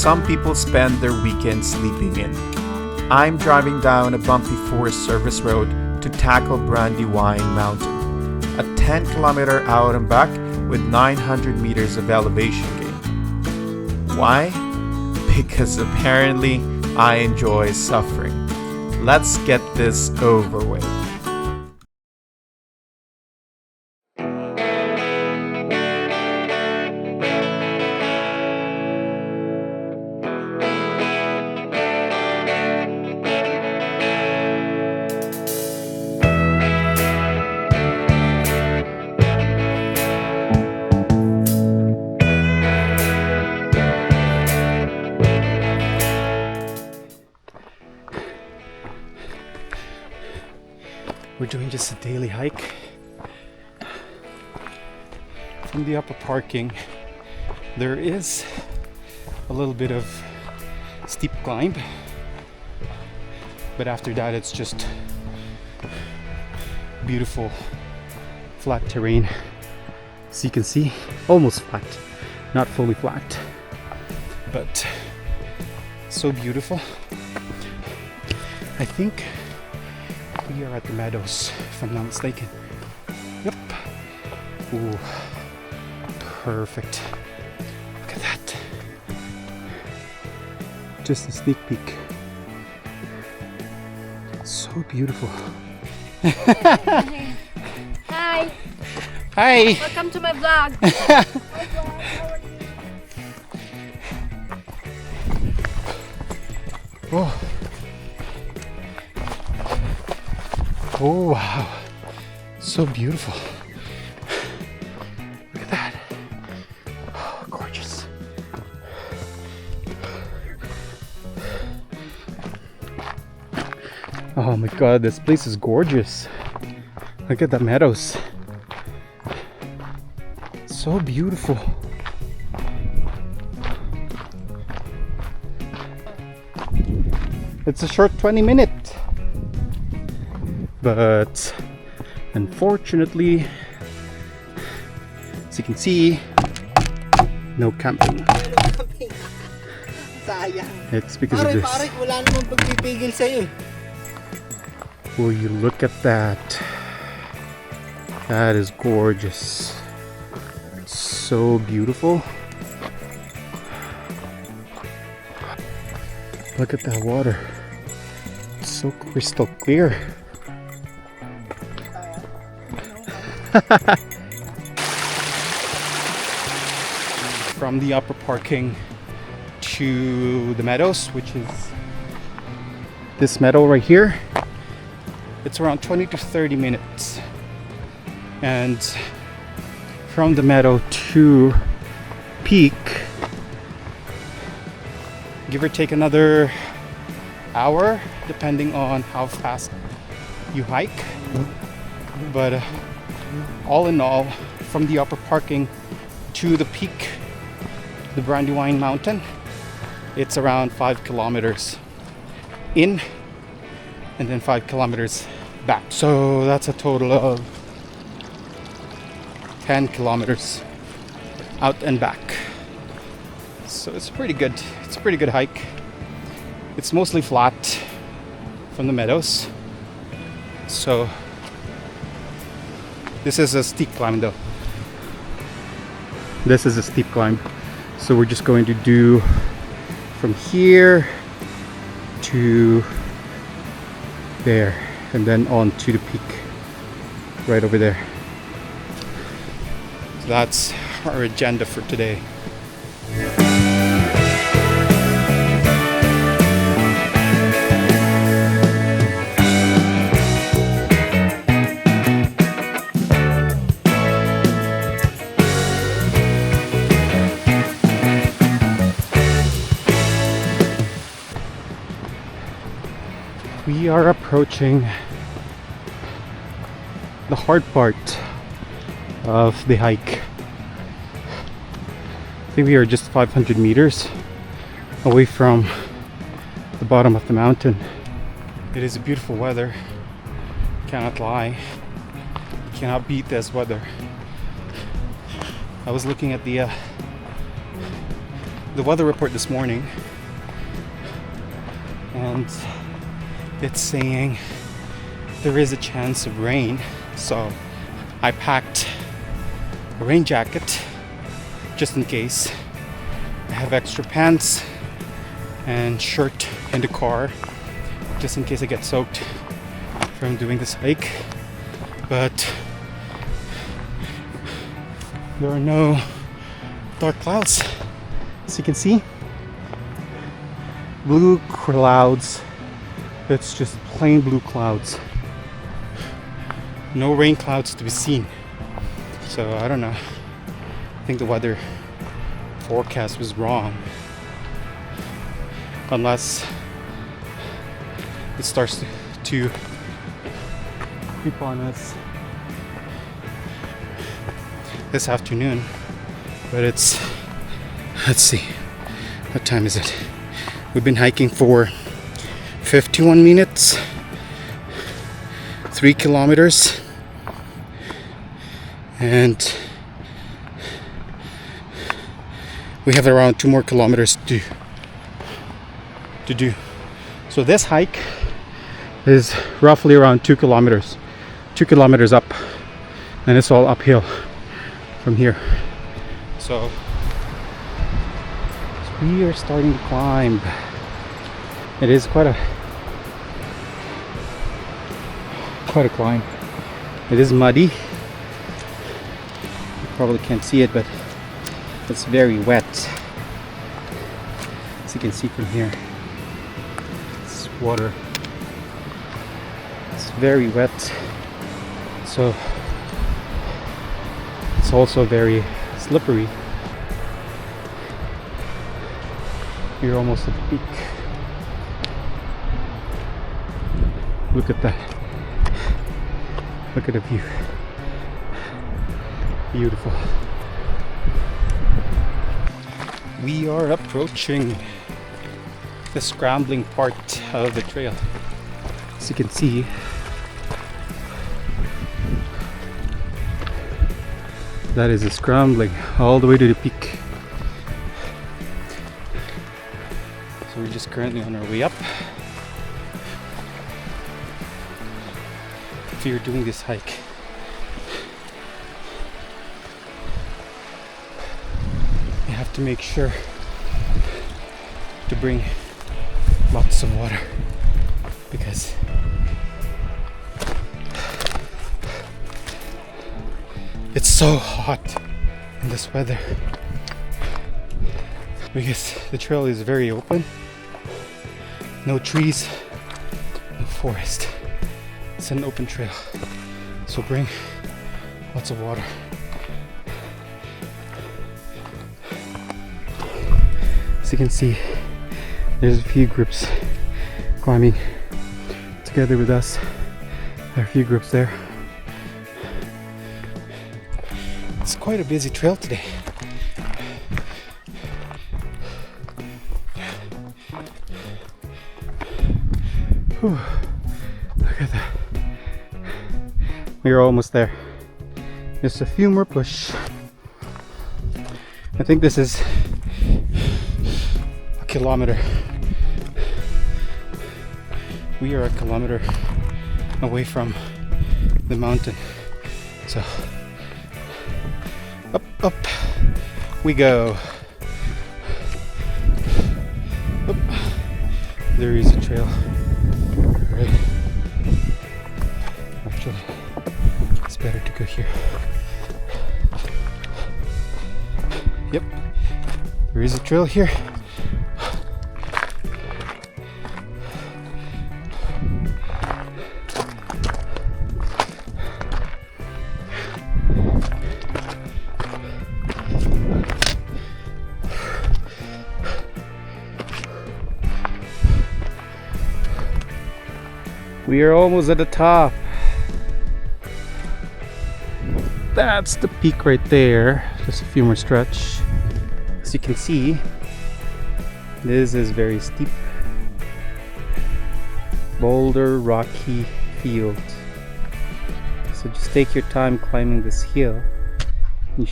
some people spend their weekends sleeping in. I'm driving down a bumpy Forest Service road to tackle Brandywine Mountain, a 10-kilometer out and back with 900 meters of elevation gain. Why? Because apparently I enjoy suffering. Let's get this over with. We're doing just a daily hike from the upper parking. There is a little bit of steep climb, but after that it's just beautiful flat terrain. As you can see, almost flat, not fully flat, but so beautiful. I think we are at the meadows, if I'm not mistaken. Yep. Ooh, perfect. Look at that. Just a sneak peek. So beautiful. Hi. Hi. Welcome to my vlog. Oh. Oh wow, so beautiful. Look at that. Oh, gorgeous. Oh my god, this place is gorgeous. Look at the meadows. So beautiful. It's a short 20 minutes. But unfortunately, as you can see, no camping. It's because of this. Will you look at that? That is gorgeous. So beautiful. Look at that water. It's so crystal clear. From the upper parking to the meadows, which is this meadow right here, it's around 20 to 30 minutes. And from the meadow to peak, give or take another hour, depending on how fast you hike. But all in all, from the upper parking to the peak, the Brandywine Mountain, it's around 5 kilometers in and then 5 kilometers back. So that's a total of 10 kilometers out and back. So it's a pretty good hike. It's mostly flat from the meadows. So this is a steep climb though. This is a steep climb. So we're just going to do from here to there and then on to the peak right over there. So that's our agenda for today. We are approaching the hard part of the hike. I think we are just 500 meters away from the bottom of the mountain. It is a beautiful weather, cannot lie. Cannot beat this weather. I was looking at the the weather report this morning, and it's saying there is a chance of rain. So I packed a rain jacket just in case. I have extra pants and shirt in the car just in case I get soaked from doing this hike. But there are no dark clouds, as you can see. Blue clouds. It's just plain blue clouds. No rain clouds to be seen. So I don't know. I think the weather forecast was wrong. Unless it starts to creep on us this afternoon. But it's, let's see, what time is it? We've been hiking for 51 minutes, 3 kilometers, and we have around 2 more kilometers to do. So this hike is roughly around 2 kilometers up, and it's all uphill from here. So we are starting to climb. It is quite a climb. It is muddy. You probably can't see it, but it's very wet, as you can see from here. It's water. It's very wet, so it's also very slippery. We're almost at the peak. Look at that. Look at the view. Beautiful. We are approaching the scrambling part of the trail. As you can see, that is a scrambling all the way to the peak. So we're just currently on our way up. If you're doing this hike, you have to make sure to bring lots of water, because it's so hot in this weather, because the trail is very open, no trees, no forest. It's an open trail, so bring lots of water. As you can see, there's a few groups climbing together with us. There are a few groups there. It's quite a busy trail today. Whew. Look at that. We're almost there. Just a few more push. I think this is a kilometer. We are a kilometer away from the mountain. So up we go. Up. There is a trail. Right. Actually, it's better to go here. Yep, there is a trail here. We are almost at the top. That's the peak right there. Just a few more stretch. As you can see, this is very steep, boulder, rocky field. So just take your time climbing this hill. You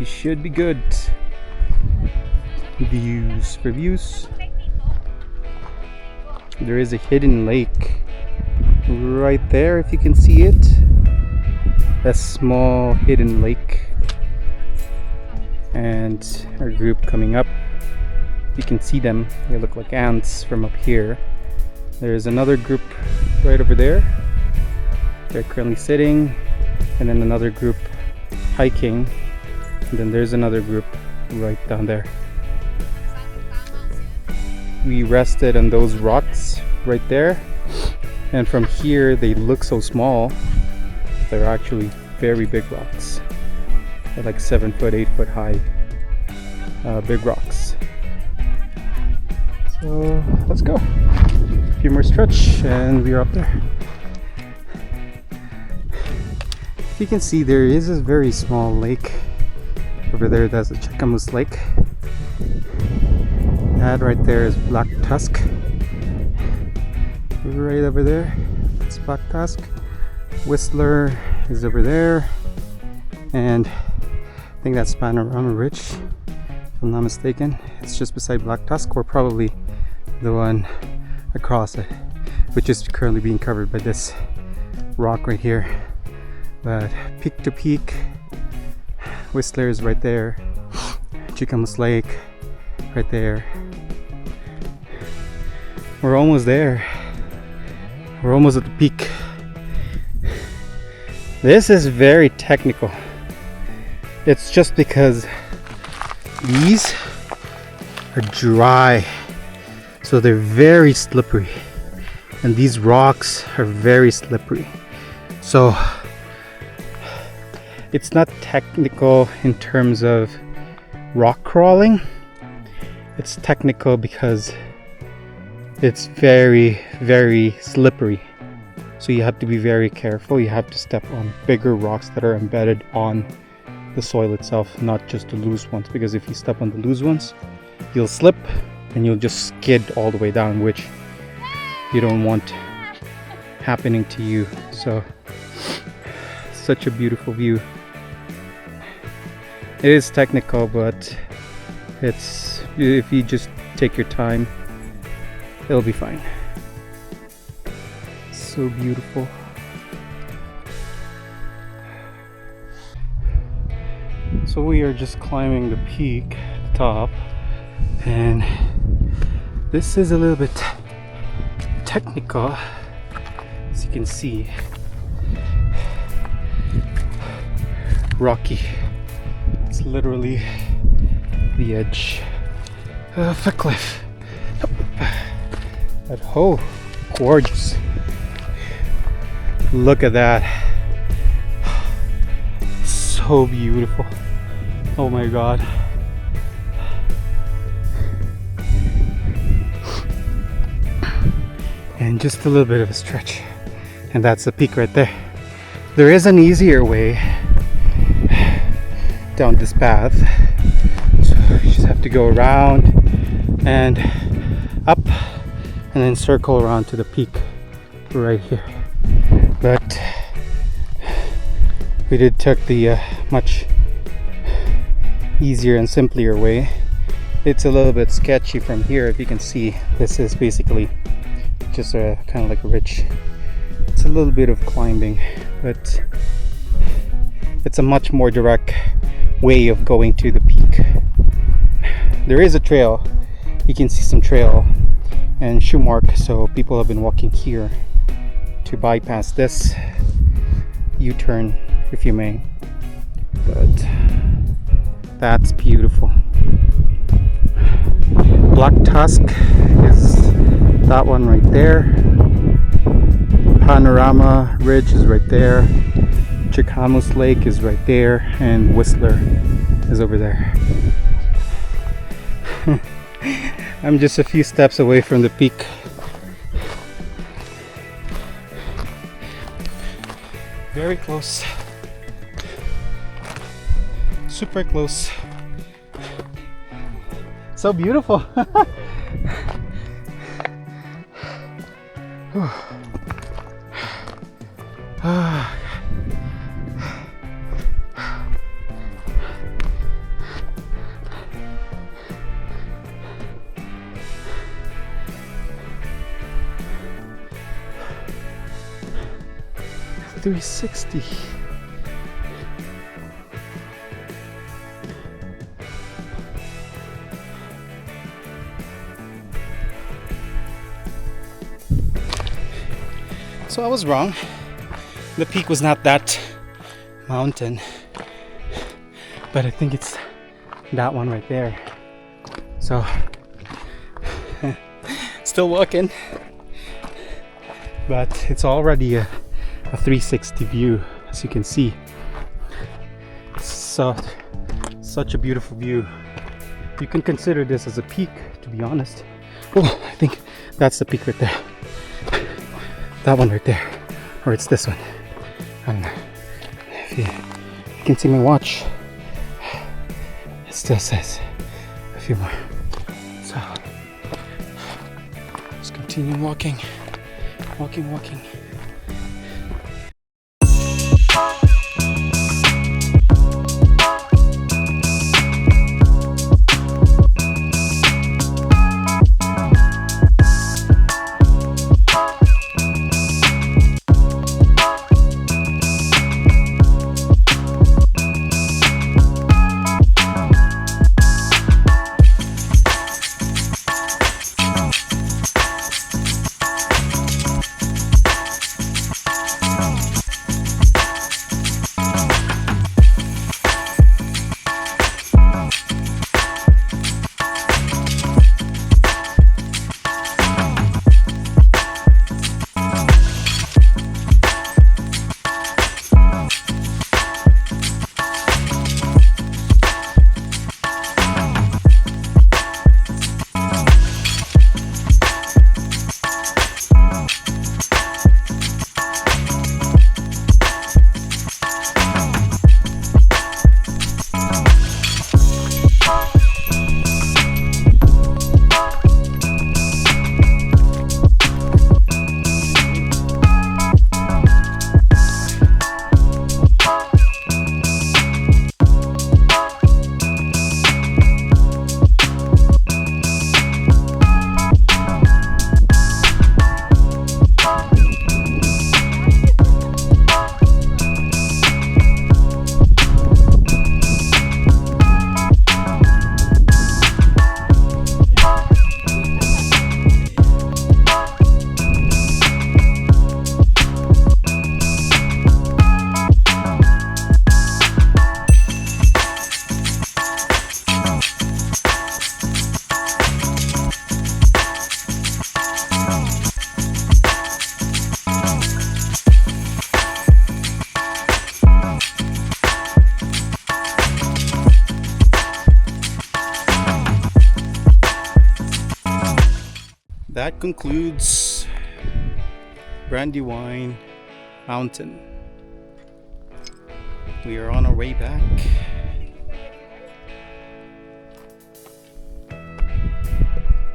should be good. Views for views. There is a hidden lake right there, if you can see it. A small hidden lake. And our group coming up. You can see them. They look like ants from up here. There's another group right over there. They're currently sitting. And then another group hiking. And then there's another group right down there. We rested on those rocks right there. And from here they look so small. They're actually very big rocks. They're like 7 foot, 8 foot high. Big rocks. So let's go. A few more stretch and we're up there. If you can see, there is a very small lake over there. That's a Chickamus Lake. That right there is Black Tusk. Right over there, it's Black Tusk. Whistler is over there, and I think that's Panorama Ridge, if I'm not mistaken. It's just beside Black Tusk, or probably the one across it, which is currently being covered by this rock right here. But peak to peak, Whistler is right there, Chickamus Lake right there. We're almost there. We're almost at the peak. This is very technical. It's just because these are dry, so they're very slippery, and these rocks are very slippery. So it's not technical in terms of rock crawling. It's technical because it's very, very slippery. So you have to be very careful. You have to step on bigger rocks that are embedded on the soil itself, not just the loose ones, because if you step on the loose ones, you'll slip and you'll just skid all the way down, which you don't want happening to you. So such a beautiful view. It is technical, but it's, if you just take your time, it'll be fine. So beautiful. So we are just climbing the peak at the top, and this is a little bit technical, as you can see. Rocky. It's literally the edge of a cliff. But oh, gorgeous. Look at that. So beautiful. Oh my god. And just a little bit of a stretch, and that's the peak right there. There is an easier way down this path, so you just have to go around and up and then circle around to the peak right here. But we did took the much easier and simpler way. It's a little bit sketchy from here. If you can see, this is basically just a kind of like a ridge. It's a little bit of climbing, but it's a much more direct way of going to the peak. There is a trail. You can see some trail and shoe mark, so people have been walking here to bypass this U-turn, if you may. But that's beautiful. Black Tusk is that one right there. Panorama Ridge is right there. Chickamus Lake is right there, and Whistler is over there. I'm just a few steps away from the peak. Very close. Super close. So beautiful. 360. So I was wrong. The peak was not that mountain, but I think it's that one right there. So still walking, but it's already a 360 view, as you can see. So such a beautiful view. You can consider this as a peak, to be honest. Oh, I think that's the peak right there. That one right there, or it's this one. I don't know if you can see my watch. It still says a few more. So just continue walking. That concludes Brandywine Mountain. We are on our way back.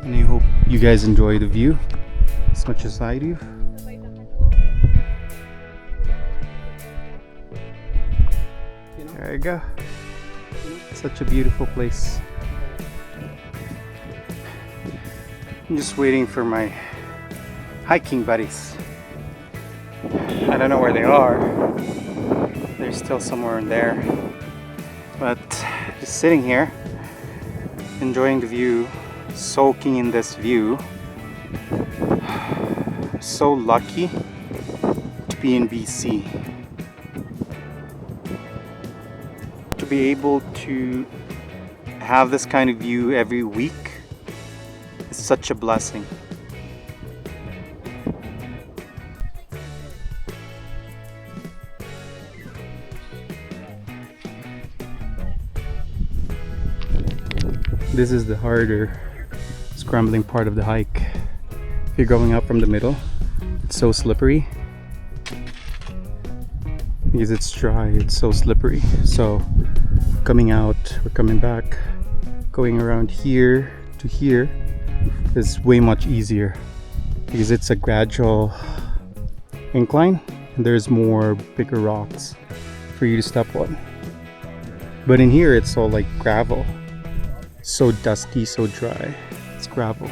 And I hope you guys enjoy the view as much as I do. There you go. Such a beautiful place. I'm just waiting for my hiking buddies. I don't know where they are. They're still somewhere in there. But just sitting here, enjoying the view, soaking in this view. So lucky to be in BC. To be able to have this kind of view every week is such a blessing. This is the harder scrambling part of the hike. If you're going up from the middle, it's so slippery. Because it's dry, it's so slippery. So coming out or coming back, going around here to here is way much easier because it's a gradual incline and there's more bigger rocks for you to step on. But in here it's all like gravel. So dusty, so dry. It's gravel.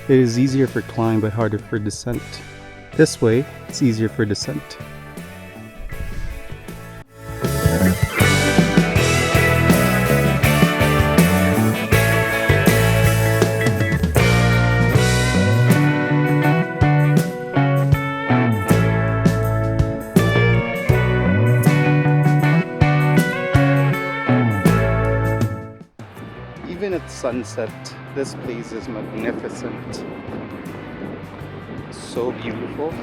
It is easier for climb but harder for descent. This way, it's easier for descent. Even at sunset, this place is magnificent. So beautiful.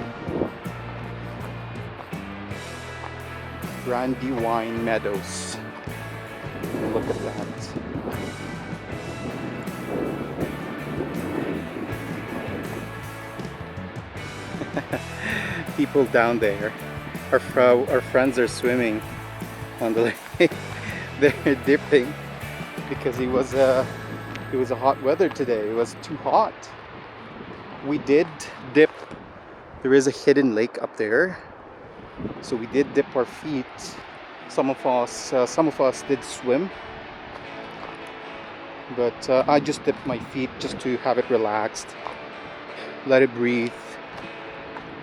Brandywine Meadows. Look at that. People down there. Our friends are swimming on the lake. They're dipping because it was a hot weather today. It was too hot. We did dip. There is a hidden lake up there, so we did dip our feet. Some of us did swim, but I just dipped my feet just to have it relaxed, let it breathe,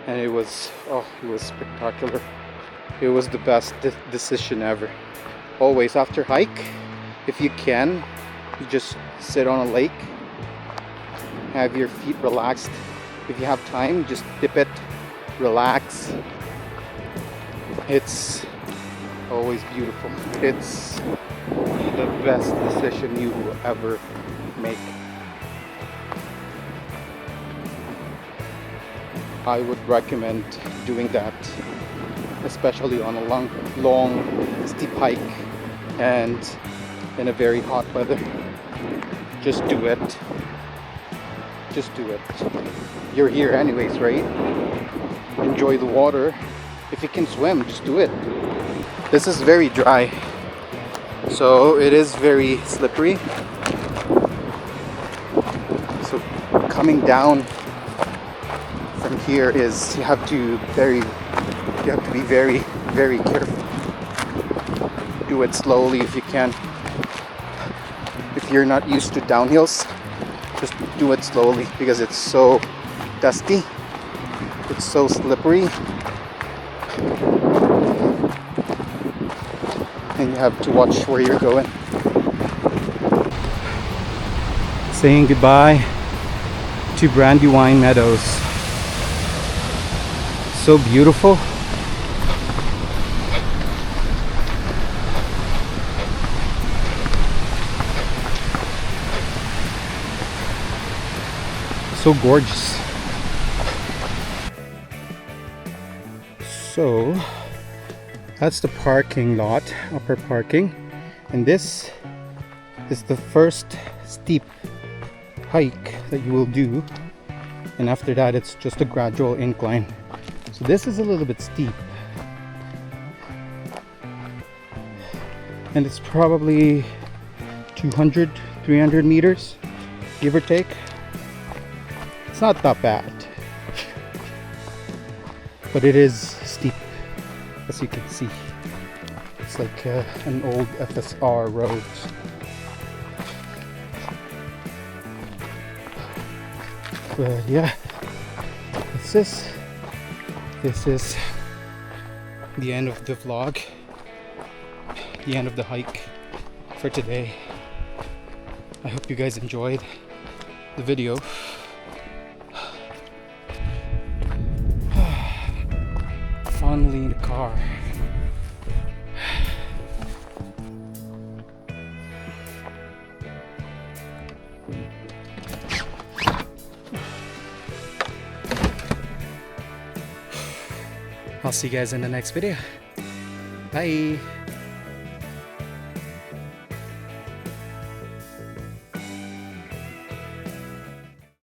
and it was spectacular. It was the best decision ever. Always after hike, if you can, you just sit on a lake, have your feet relaxed. If you have time, just dip it, relax. It's always beautiful. It's the best decision you will ever make. I would recommend doing that, especially on a long steep hike and in a very hot weather. Just do it. Just do it. You're here anyways, right? Enjoy the water. If you can swim, just do it. This is very dry, so it is very slippery. So coming down from here is you have to be very careful. Do it slowly if you can. If you're not used to downhills, just do it slowly because it's so dusty, it's so slippery, and you have to watch where you're going. Saying goodbye to Brandywine Meadows. So beautiful. So gorgeous. So that's the parking lot, upper parking, and this is the first steep hike that you will do, and after that it's just a gradual incline. So this is a little bit steep, and it's probably 200-300 meters, give or take. It's not that bad, but it is steep, as you can see. It's like an old FSR road. But yeah, this is the end of the vlog, the end of the hike for today. I hope you guys enjoyed the video. Finally in the car. I'll see you guys in the next video. Bye.